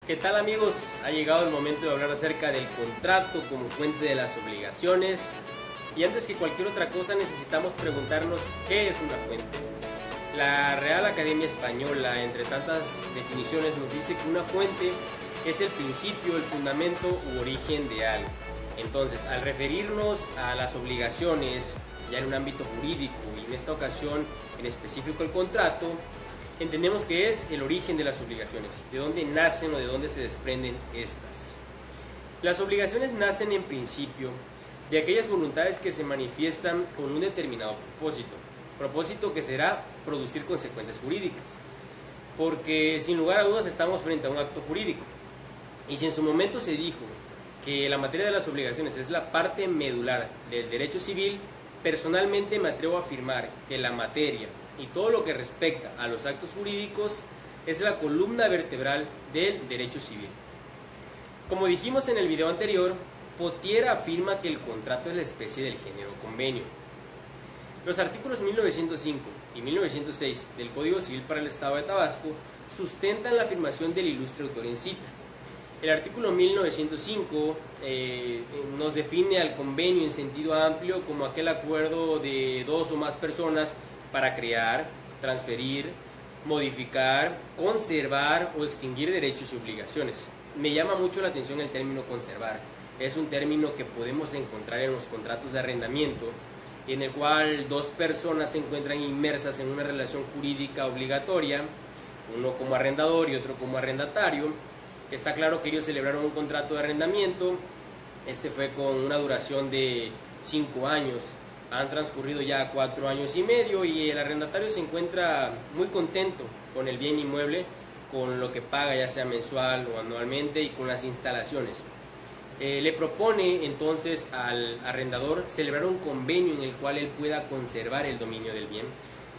¿Qué tal, amigos? Ha llegado el momento de hablar acerca del contrato como fuente de las obligaciones. Y antes que cualquier otra cosa necesitamos preguntarnos ¿qué es una fuente? La Real Academia Española, entre tantas definiciones, nos dice que una fuente es el principio, el fundamento u origen de algo. Entonces, al referirnos a las obligaciones ya en un ámbito jurídico y en esta ocasión en específico el contrato, entendemos que es el origen de las obligaciones, de dónde nacen o de dónde se desprenden estas. Las obligaciones nacen en principio de aquellas voluntades que se manifiestan con un determinado propósito que será producir consecuencias jurídicas, porque sin lugar a dudas estamos frente a un acto jurídico, y si en su momento se dijo que la materia de las obligaciones es la parte medular del derecho civil, personalmente me atrevo a afirmar que la materia y todo lo que respecta a los actos jurídicos es la columna vertebral del derecho civil. Como dijimos en el video anterior, Pottier afirma que el contrato es la especie del género convenio. Los artículos 1905 y 1906 del Código Civil para el Estado de Tabasco sustentan la afirmación del ilustre autor en cita. El artículo 1905 nos define al convenio en sentido amplio como aquel acuerdo de dos o más personas para crear, transferir, modificar, conservar o extinguir derechos y obligaciones. Me llama mucho la atención el término conservar. Es un término que podemos encontrar en los contratos de arrendamiento, en el cual dos personas se encuentran inmersas en una relación jurídica obligatoria, uno como arrendador y otro como arrendatario. Está claro que ellos celebraron un contrato de arrendamiento, este fue con una duración de 5 años, han transcurrido ya 4 años y medio y el arrendatario se encuentra muy contento con el bien inmueble, con lo que paga ya sea mensual o anualmente y con las instalaciones. Le propone entonces al arrendador celebrar un convenio en el cual él pueda conservar el dominio del bien.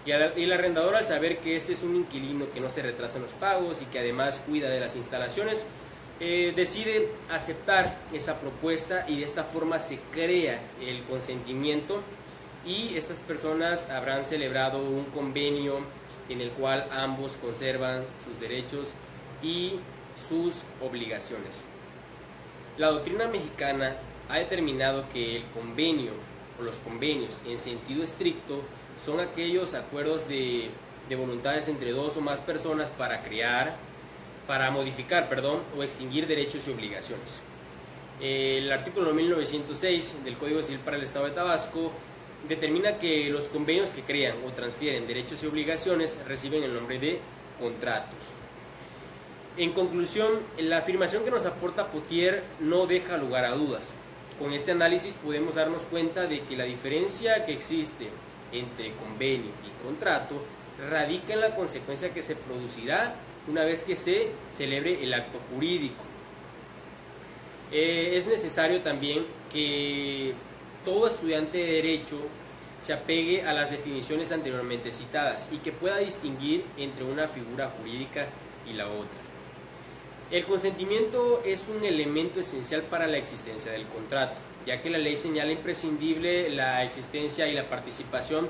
Y el arrendador, al saber que este es un inquilino que no se retrasa en los pagos y que además cuida de las instalaciones, decide aceptar esa propuesta y de esta forma se crea el consentimiento y estas personas habrán celebrado un convenio en el cual ambos conservan sus derechos y sus obligaciones. La doctrina mexicana ha determinado que el convenio o los convenios en sentido estricto son aquellos acuerdos de voluntades entre dos o más personas para crear, para modificar, o extinguir derechos y obligaciones. El artículo 1906 del Código Civil para el Estado de Tabasco determina que los convenios que crean o transfieren derechos y obligaciones reciben el nombre de contratos. En conclusión, la afirmación que nos aporta Pottier no deja lugar a dudas. Con este análisis podemos darnos cuenta de que la diferencia que existe entre convenio y contrato radica en la consecuencia que se producirá una vez que se celebre el acto jurídico. Es necesario también que todo estudiante de Derecho se apegue a las definiciones anteriormente citadas y que pueda distinguir entre una figura jurídica y la otra. El consentimiento es un elemento esencial para la existencia del contrato, ya que la ley señala imprescindible la existencia y la participación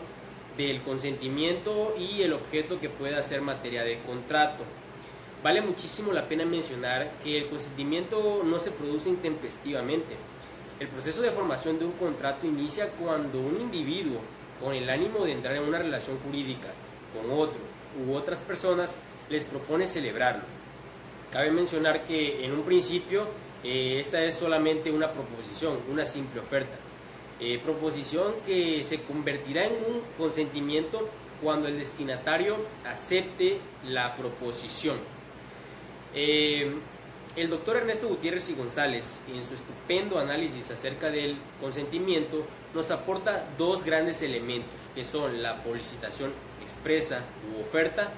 del consentimiento y el objeto que pueda ser materia de contrato. Vale muchísimo la pena mencionar que el consentimiento no se produce intempestivamente. El proceso de formación de un contrato inicia cuando un individuo, con el ánimo de entrar en una relación jurídica con otro u otras personas, les propone celebrarlo. Cabe mencionar que en un principio esta es solamente una proposición, una simple oferta. Proposición que se convertirá en un consentimiento cuando el destinatario acepte la proposición. El doctor Ernesto Gutiérrez y González, en su estupendo análisis acerca del consentimiento, nos aporta dos grandes elementos, que son la publicitación expresa u oferta,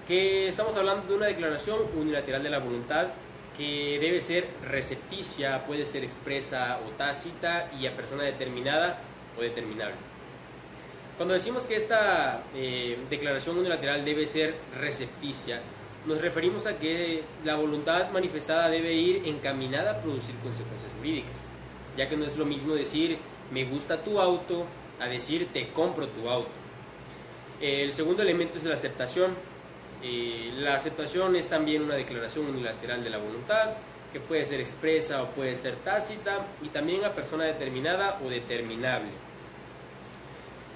que estamos hablando de una declaración unilateral de la voluntad que debe ser recepticia, puede ser expresa o tácita y a persona determinada o determinable. Cuando decimos que esta declaración unilateral debe ser recepticia, nos referimos a que la voluntad manifestada debe ir encaminada a producir consecuencias jurídicas, ya que no es lo mismo decir me gusta tu auto a decir te compro tu auto. El segundo elemento es la aceptación. La aceptación es también una declaración unilateral de la voluntad, que puede ser expresa o puede ser tácita, y también a persona determinada o determinable.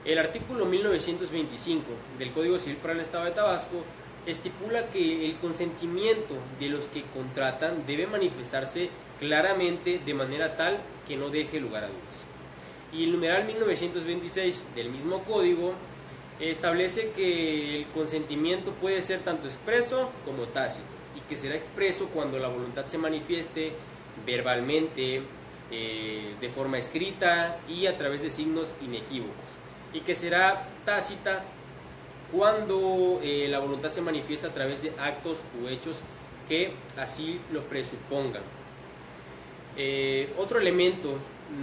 El artículo 1925 del Código Civil para el Estado de Tabasco estipula que el consentimiento de los que contratan debe manifestarse claramente de manera tal que no deje lugar a dudas. Y el numeral 1926 del mismo código establece que el consentimiento puede ser tanto expreso como tácito, y que será expreso cuando la voluntad se manifieste verbalmente, de forma escrita y a través de signos inequívocos, y que será tácita cuando la voluntad se manifiesta a través de actos u hechos que así lo presupongan. Otro elemento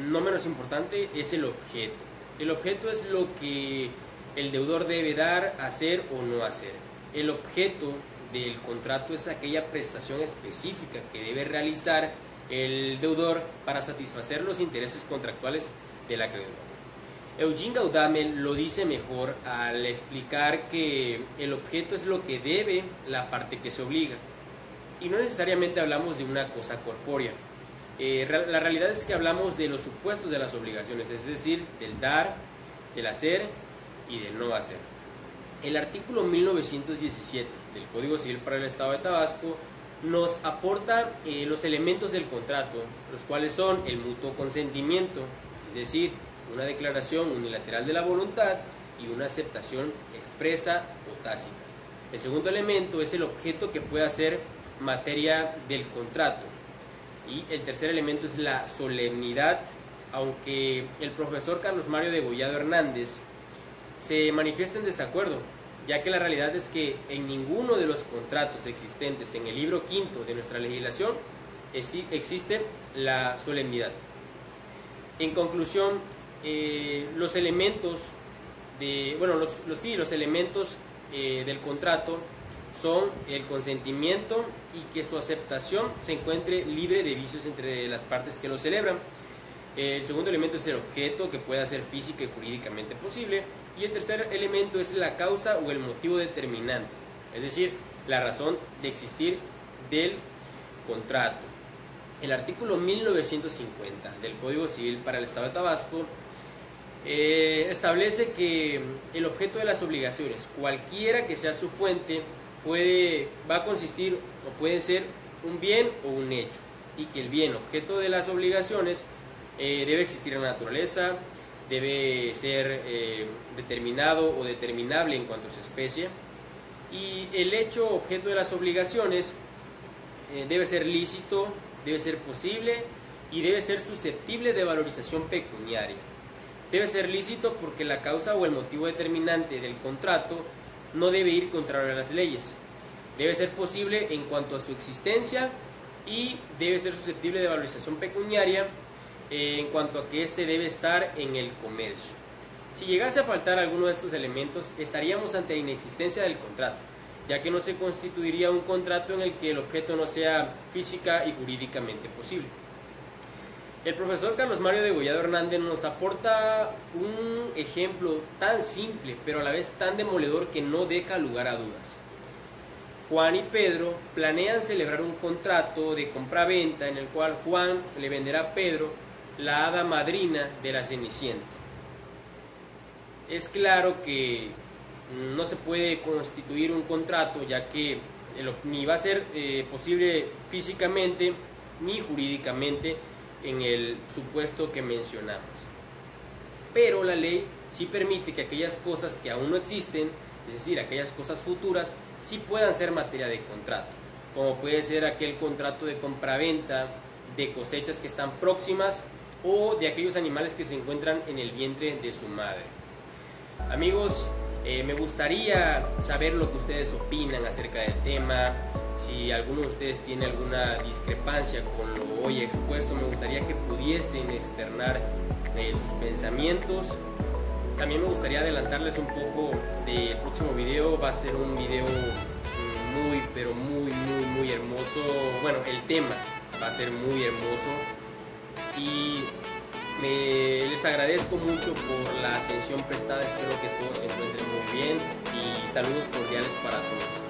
no menos importante es el objeto. El objeto es lo que el deudor debe dar, hacer o no hacer. El objeto del contrato es aquella prestación específica que debe realizar el deudor para satisfacer los intereses contractuales del acreedor. Eugene Gaudamel lo dice mejor al explicar que el objeto es lo que debe la parte que se obliga, y no necesariamente hablamos de una cosa corpórea. La realidad es que hablamos de los supuestos de las obligaciones, es decir, del dar, del hacer y del no hacer. El artículo 1917 del Código Civil para el Estado de Tabasco nos aporta los elementos del contrato, los cuales son el mutuo consentimiento, es decir, una declaración unilateral de la voluntad y una aceptación expresa o tácita. El segundo elemento es el objeto que pueda ser materia del contrato. Y el tercer elemento es la solemnidad, aunque el profesor Carlos Mario Degollado Hernández se manifiesta en desacuerdo, ya que la realidad es que en ninguno de los contratos existentes en el libro quinto de nuestra legislación existe la solemnidad. En conclusión, los elementos los elementos del contrato son el consentimiento y que su aceptación se encuentre libre de vicios entre las partes que lo celebran. El segundo elemento es el objeto, que pueda ser física y jurídicamente posible. Y el tercer elemento es la causa o el motivo determinante, es decir, la razón de existir del contrato. El artículo 1950 del Código Civil para el Estado de Tabasco establece que el objeto de las obligaciones, cualquiera que sea su fuente, va a consistir o puede ser un bien o un hecho, y que el bien objeto de las obligaciones debe existir en la naturaleza, debe ser determinado o determinable en cuanto a su especie, y el hecho objeto de las obligaciones debe ser lícito, debe ser posible y debe ser susceptible de valorización pecuniaria. Debe ser lícito porque la causa o el motivo determinante del contrato no debe ir contrario a las leyes. Debe ser posible en cuanto a su existencia y debe ser susceptible de valorización pecuniaria en cuanto a que éste debe estar en el comercio. Si llegase a faltar alguno de estos elementos, estaríamos ante la inexistencia del contrato, ya que no se constituiría un contrato en el que el objeto no sea física y jurídicamente posible. El profesor Carlos Mario Degollado Hernández nos aporta un ejemplo tan simple, pero a la vez tan demoledor que no deja lugar a dudas. Juan y Pedro planean celebrar un contrato de compra-venta en el cual Juan le venderá a Pedro la hada madrina de la Cenicienta. Es claro que no se puede constituir un contrato, ya que ni va a ser posible físicamente ni jurídicamente en el supuesto que mencionamos. Pero la ley sí permite que aquellas cosas que aún no existen, es decir, aquellas cosas futuras, sí puedan ser materia de contrato, como puede ser aquel contrato de compraventa de cosechas que están próximas o de aquellos animales que se encuentran en el vientre de su madre. Amigos, me gustaría saber lo que ustedes opinan acerca del tema. Si alguno de ustedes tiene alguna discrepancia con lo hoy expuesto, me gustaría que pudiesen externar sus pensamientos. También me gustaría adelantarles un poco del próximo video. Va a ser un video muy, pero muy hermoso. Bueno, el tema va a ser muy hermoso. Y les agradezco mucho por la atención prestada. Espero que todos se encuentren muy bien. Y saludos cordiales para todos.